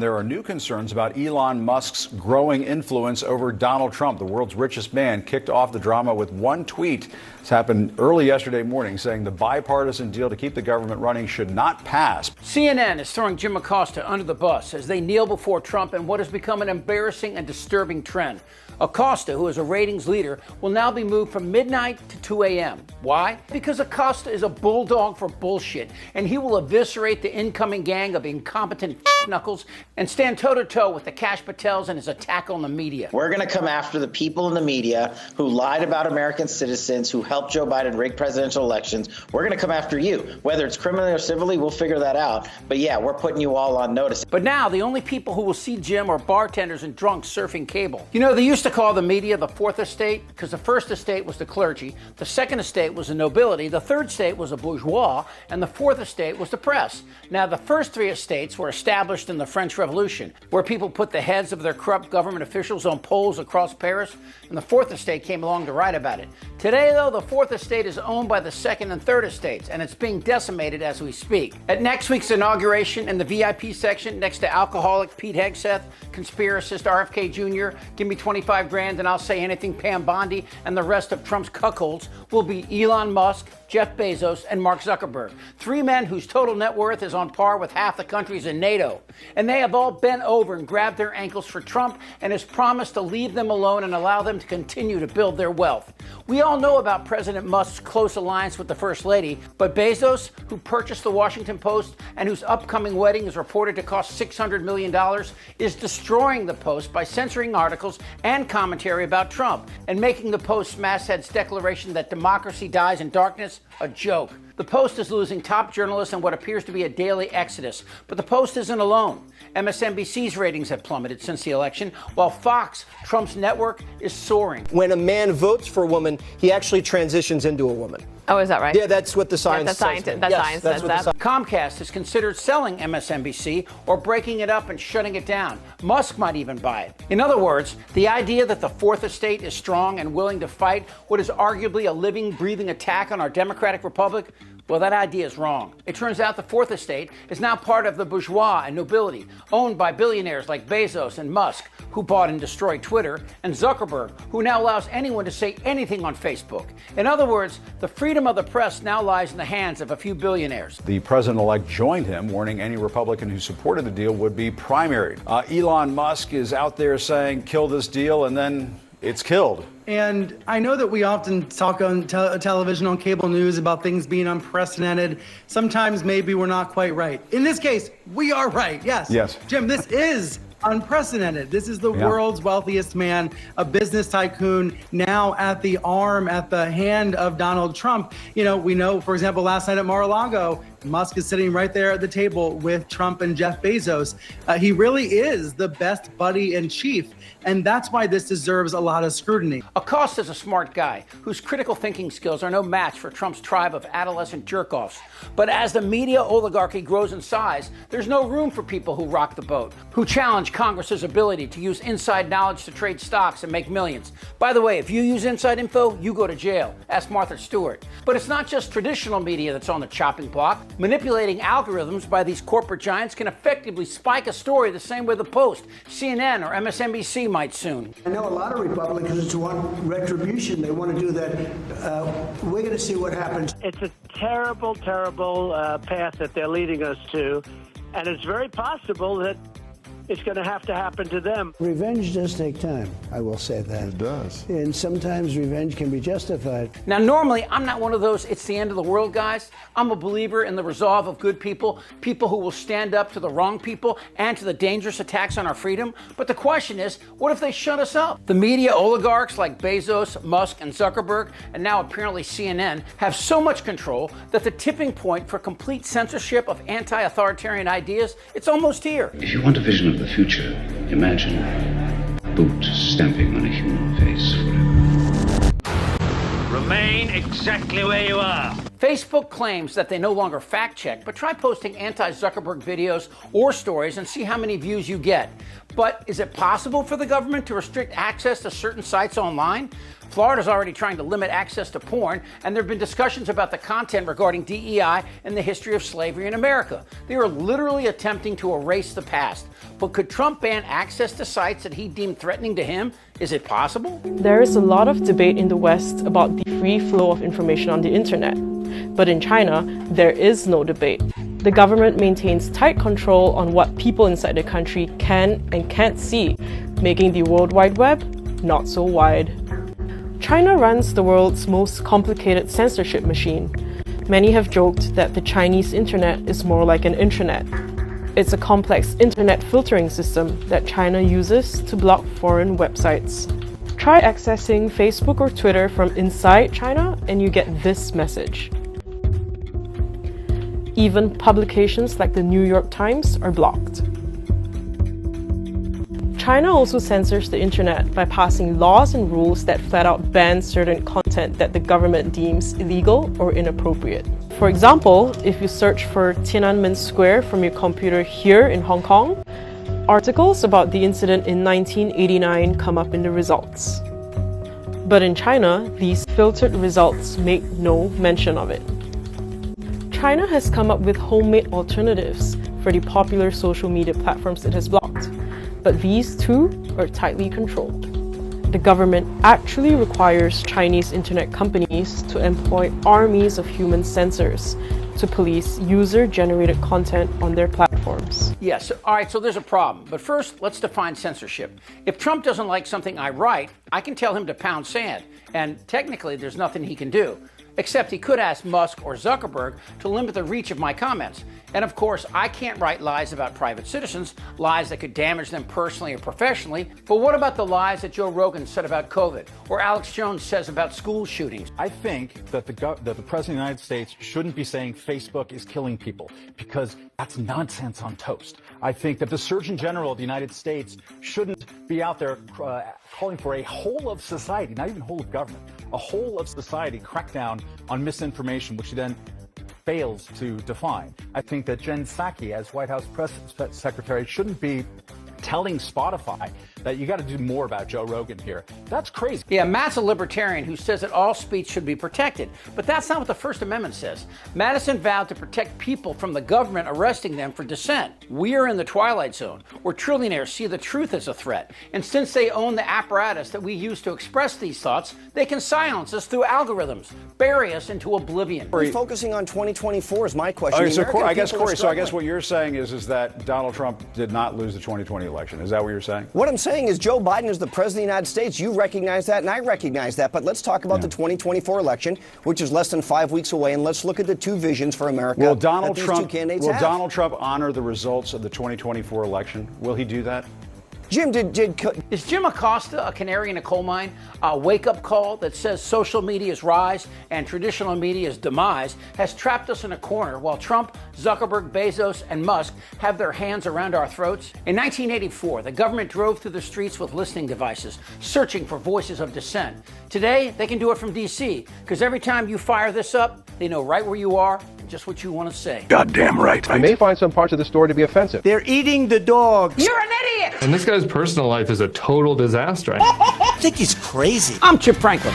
There are new concerns about Elon Musk's growing influence over Donald Trump. The world's richest man kicked off the drama with one tweet. This happened early yesterday morning, saying the bipartisan deal to keep the government running should not pass. CNN is throwing Jim Acosta under the bus as they kneel before Trump in what has become an embarrassing and disturbing trend. Acosta, who is a ratings leader, will now be moved from midnight to 2 a.m. Why? Because Acosta is a bulldog for bullshit, and he will eviscerate the incoming gang of incompetent knuckles and stand toe-to-toe with the Kash Patels and his attack on the media. We're going to come after the people in the media who lied about American citizens, who helped Joe Biden rig presidential elections. We're going to come after you. Whether it's criminally or civilly, we'll figure that out. But yeah, we're putting you all on notice. But now the only people who will see Jim are bartenders and drunks surfing cable. You know, they used to call the media the fourth estate because the first estate was the clergy, the second estate was the nobility, the third estate was the bourgeois, and the fourth estate was the press. Now, the first three estates were established in the French Revolution, where people put the heads of their corrupt government officials on poles across Paris, and the fourth estate came along to write about it. Today, though, the fourth estate is owned by the second and third estates, and it's being decimated as we speak. At next week's inauguration, in the VIP section, next to alcoholic Pete Hegseth, conspiracist RFK Jr., give me 25 grand and I'll say anything Pam Bondi, and the rest of Trump's cuckolds will be Elon Musk, Jeff Bezos, and Mark Zuckerberg. Three men whose total net worth is on par with half the countries in NATO. And they have all bent over and grabbed their ankles for Trump and has promised to leave them alone and allow them to continue to build their wealth. We all know about President Musk's close alliance with the First Lady, but Bezos, who purchased the Washington Post and whose upcoming wedding is reported to cost $600 million, is destroying the Post by censoring articles and commentary about Trump and making the Post's masthead's declaration that democracy dies in darkness a joke. The Post is losing top journalists in what appears to be a daily exodus, but the Post isn't alone. MSNBC's ratings have plummeted since the election, while Fox, Trump's network, is soaring. When a man votes for a woman, he actually transitions into a woman. Oh, is that right? Yeah, that's what the science says. Science says that. Comcast has considered selling MSNBC or breaking it up and shutting it down. Musk might even buy it. In other words, the idea that the fourth estate is strong and willing to fight what is arguably a living, breathing attack on our democratic republic, well, that idea is wrong. It turns out the fourth estate is now part of the bourgeois and nobility, owned by billionaires like Bezos and Musk, who bought and destroyed Twitter, and Zuckerberg, who now allows anyone to say anything on Facebook. In other words, the freedom of the press now lies in the hands of a few billionaires. The president-elect joined him, warning any Republican who supported the deal would be primaried. Elon Musk is out there saying, kill this deal, and then it's killed. And I know that we often talk on television, on cable news about things being unprecedented. Sometimes maybe we're not quite right. In this case, we are right. Yes. Jim, this is unprecedented. This is the world's wealthiest man, a business tycoon, now at the hand of Donald Trump. You know, we know, for example, last night at Mar-a-Lago, Musk is sitting right there at the table with Trump and Jeff Bezos. He really is the best buddy in chief. And that's why this deserves a lot of scrutiny. Acosta is a smart guy whose critical thinking skills are no match for Trump's tribe of adolescent jerk-offs. But as the media oligarchy grows in size, there's no room for people who rock the boat, who challenge Congress's ability to use inside knowledge to trade stocks and make millions. By the way, if you use inside info, you go to jail. Ask Martha Stewart. But it's not just traditional media that's on the chopping block. Manipulating algorithms by these corporate giants can effectively spike a story the same way the Post, CNN, or MSNBC might soon. I know a lot of Republicans want retribution. They want to do that. We're going to see what happens. It's a terrible, terrible path that they're leading us to. And it's very possible that it's going to happen to them. Revenge does take time, I will say that. It does. And sometimes revenge can be justified. Now, normally, I'm not one of those it's the end of the world guys. I'm a believer in the resolve of good people, people who will stand up to the wrong people and to the dangerous attacks on our freedom. But the question is, what if they shut us up? The media oligarchs like Bezos, Musk, and Zuckerberg, and now apparently CNN, have so much control that the tipping point for complete censorship of anti-authoritarian ideas, it's almost here. If you want a vision of the future, imagine a boot stamping on a human face forever. Remain exactly where you are. Facebook claims that they no longer fact check, but try posting anti-Zuckerberg videos or stories and see how many views you get. But is it possible for the government to restrict access to certain sites online? Florida's already trying to limit access to porn, and there have been discussions about the content regarding DEI and the history of slavery in America. They are literally attempting to erase the past. But could Trump ban access to sites that he deemed threatening to him? Is it possible? There is a lot of debate in the West about the free flow of information on the internet. But in China, there is no debate. The government maintains tight control on what people inside the country can and can't see, making the World Wide Web not so wide. China runs the world's most complicated censorship machine. Many have joked that the Chinese internet is more like an intranet. It's a complex internet filtering system that China uses to block foreign websites. Try accessing Facebook or Twitter from inside China and you get this message. Even publications like the New York Times are blocked. China also censors the internet by passing laws and rules that flat out ban certain content that the government deems illegal or inappropriate. For example, if you search for Tiananmen Square from your computer here in Hong Kong, articles about the incident in 1989 come up in the results. But in China, these filtered results make no mention of it. China has come up with homemade alternatives for the popular social media platforms it has blocked, but these too are tightly controlled. The government actually requires Chinese internet companies to employ armies of human censors to police user-generated content on their platforms. Yes, all right, so there's a problem. But first, let's define censorship. If Trump doesn't like something I write, I can tell him to pound sand, and technically there's nothing he can do. Except he could ask Musk or Zuckerberg to limit the reach of my comments. And of course, I can't write lies about private citizens, lies that could damage them personally or professionally. But what about the lies that Joe Rogan said about COVID, or Alex Jones says about school shootings? I think that the President of the United States shouldn't be saying Facebook is killing people, because that's nonsense on toast. I think that the Surgeon General of the United States shouldn't be out there calling for a whole of society, not even whole of government, a whole of society crackdown on misinformation, which he then fails to define. I think that Jen Psaki, as White House press secretary, shouldn't be telling Spotify that you got to do more about Joe Rogan here. That's crazy. Yeah, Matt's a libertarian who says that all speech should be protected. But that's not what the First Amendment says. Madison vowed to protect people from the government arresting them for dissent. We are in the twilight zone, where trillionaires see the truth as a threat. And since they own the apparatus that we use to express these thoughts, they can silence us through algorithms, bury us into oblivion. We're focusing on 2024 is my question. Okay, so I guess, Corey, what you're saying is that Donald Trump did not lose the 2020 election. Is that what you're saying? What I'm saying is Joe Biden is the president of the United States. You recognize that, and I recognize that. But let's talk about the 2024 election, which is less than 5 weeks away, and let's look at the two visions for America. Will Donald that these two candidates have. Donald Trump honor the results of the 2024 election? Will he do that? Jim, is Jim Acosta a canary in a coal mine? A wake-up call that says social media's rise and traditional media's demise has trapped us in a corner while Trump, Zuckerberg, Bezos, and Musk have their hands around our throats? In 1984, the government drove through the streets with listening devices, searching for voices of dissent. Today, they can do it from D.C., because every time you fire this up, they know right where you are and just what you want to say. Goddamn right. I may find some parts of the story to be offensive. They're eating the dogs. You're an idiot! And this guy's personal life is a total disaster. I think he's crazy. I'm Chip Franklin.